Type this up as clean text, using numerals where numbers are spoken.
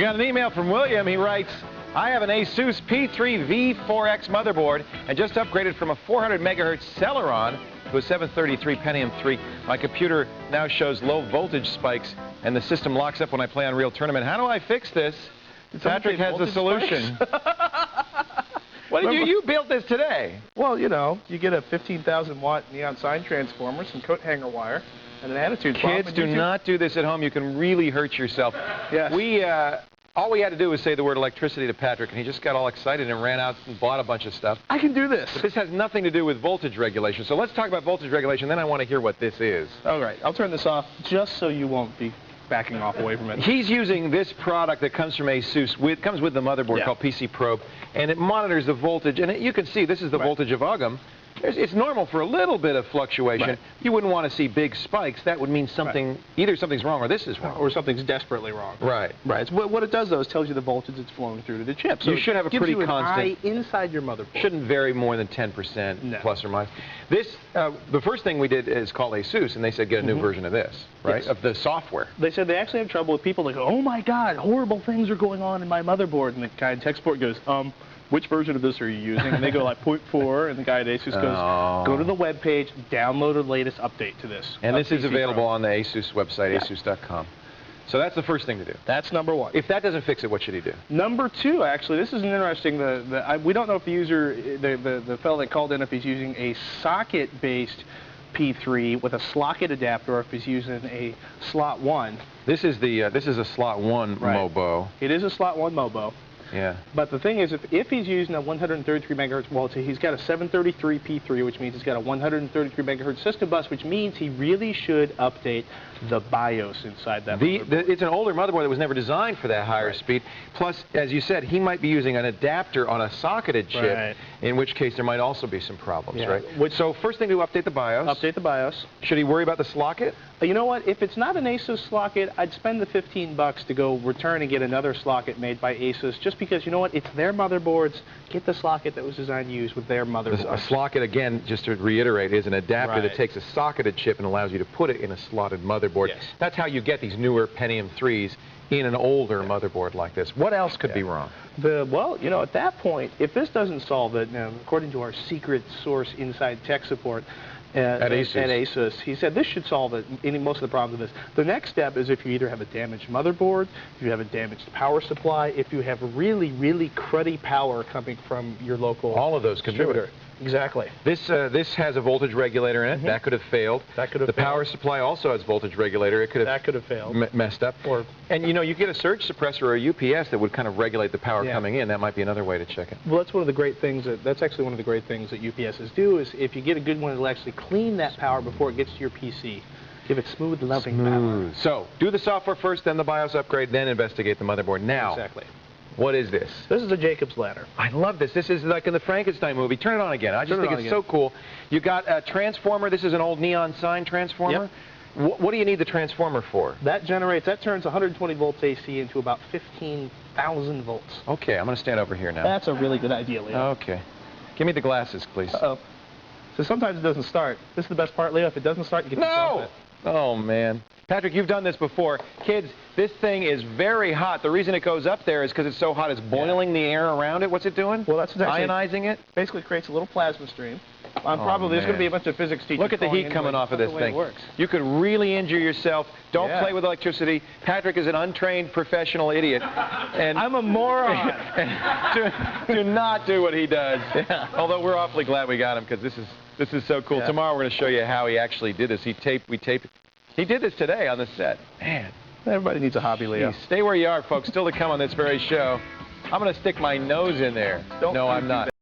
got an email from William. He writes, I have an Asus P3 V4X motherboard and just upgraded from a 400 megahertz Celeron to a 733 Pentium 3. My computer now shows low voltage spikes and the system locks up when I play Unreal Tournament. How do I fix this? Patrick has a solution. What did you built this today? Well, you know, you get a 15,000 watt neon sign transformer, some coat hanger wire, and an attitude problem. Kids, do not do this at home. You can really hurt yourself. Yes. All we had to do was say the word electricity to Patrick, and he just got all excited and ran out and bought a bunch of stuff. I can do this. But this has nothing to do with voltage regulation. So let's talk about voltage regulation, then I want to hear what this is. All right. I'll turn this off just so you won't be backing off away from it. He's using this product that comes from Asus, comes with the motherboard called PC Probe, and it monitors the voltage. And you can see this is the voltage of UGM. It's normal for a little bit of fluctuation. You wouldn't want to see big spikes. That would mean something, either something's wrong or this is wrong. Or something's desperately wrong. Right. Right. What it does, though, is tells you the voltage that's flowing through to the chip. So you should have a pretty constant. Inside your motherboard. Shouldn't vary more than 10% plus or minus. This, the first thing we did is called Asus, and they said get a new version of this, right? Of the software. They said they actually have trouble with people that go, oh my God, horrible things are going on in my motherboard. And the guy in tech support goes, which version of this are you using? And they go like 0.4, and the guy at Asus goes, go to the web page, download the latest update to this. And this is available on the Asus website, asus.com. So that's the first thing to do. That's number one. If that doesn't fix it, what should he do? Number two, actually, this is an interesting. We don't know if the user, the fellow that called in, if he's using a socket-based P3 with a slocket adapter, or if he's using a slot 1. This is a slot 1 MOBO. It is a slot 1 MOBO. Yeah. But the thing is, if he's using a 133 megahertz, well, he's got a 733 P3, which means he's got a 133 megahertz system bus, which means he really should update the BIOS inside that motherboard. It's an older motherboard that was never designed for that higher speed. Plus, as you said, he might be using an adapter on a socketed chip, in which case there might also be some problems, right? So first thing to do, update the BIOS. Update the BIOS. Should he worry about the slocket? You know what? If it's not an Asus slocket, I'd spend the $15 to go return and get another slocket made by Asus, just because, you know what? It's their motherboards. Get the slocket that was designed to use with their motherboards. A slocket, again, just to reiterate, is an adapter that takes a socketed chip and allows you to put it in a slotted motherboard. That's how you get these newer Pentium 3s in an older motherboard like this. What else could be wrong? Well, you know, at that point, if this doesn't solve it, now, according to our secret source inside tech support, at Asus, he said this should solve most of the problems with this. The next step is if you either have a damaged motherboard, if you have a damaged power supply, if you have really, really cruddy power coming from your local all of those distributor. Exactly. This has a voltage regulator in it. That could have failed. That could have failed. The power supply also has voltage regulator. That could have failed. Messed up. And you know, you get a surge suppressor or a UPS that would kind of regulate the power coming in. That might be another way to check it. Well, that's one of the great things. That's actually one of the great things that UPSs do is if you get a good one, it'll actually clean that power before it gets to your PC. Give it smooth, loving power. So do the software first, then the BIOS upgrade, then investigate the motherboard. Now. Exactly. What is this? This is a Jacob's ladder. I love this. This is like in the Frankenstein movie. Turn it on again. I just think it's so cool. You got a transformer. This is an old neon sign transformer. What do you need the transformer for? That turns 120 volts AC into about 15,000 volts. Okay, I'm going to stand over here now. That's a really good idea, Leo. Okay. Give me the glasses, please. Uh-oh. So sometimes it doesn't start. This is the best part, Leo. If it doesn't start, you get to stop it. Oh, man. Patrick, you've done this before. Kids, this thing is very hot. The reason it goes up there is because it's so hot. It's boiling the air around it. What's it doing? Well, that's exactly ionizing it. Basically creates a little plasma stream. Probably there's going to be a bunch of physics teachers. Look at the heat coming off of this thing. You could really injure yourself. Don't play with electricity. Patrick is an untrained professional idiot. And I'm a moron. do not do what he does. Although we're awfully glad we got him because this is so cool. Tomorrow we're going to show you how he actually did this. We taped it. He did this today on the set. Man. Everybody needs a hobby, Leo. Stay where you are, folks. Still to come on this very show. I'm going to stick my nose in there. No, I'm not.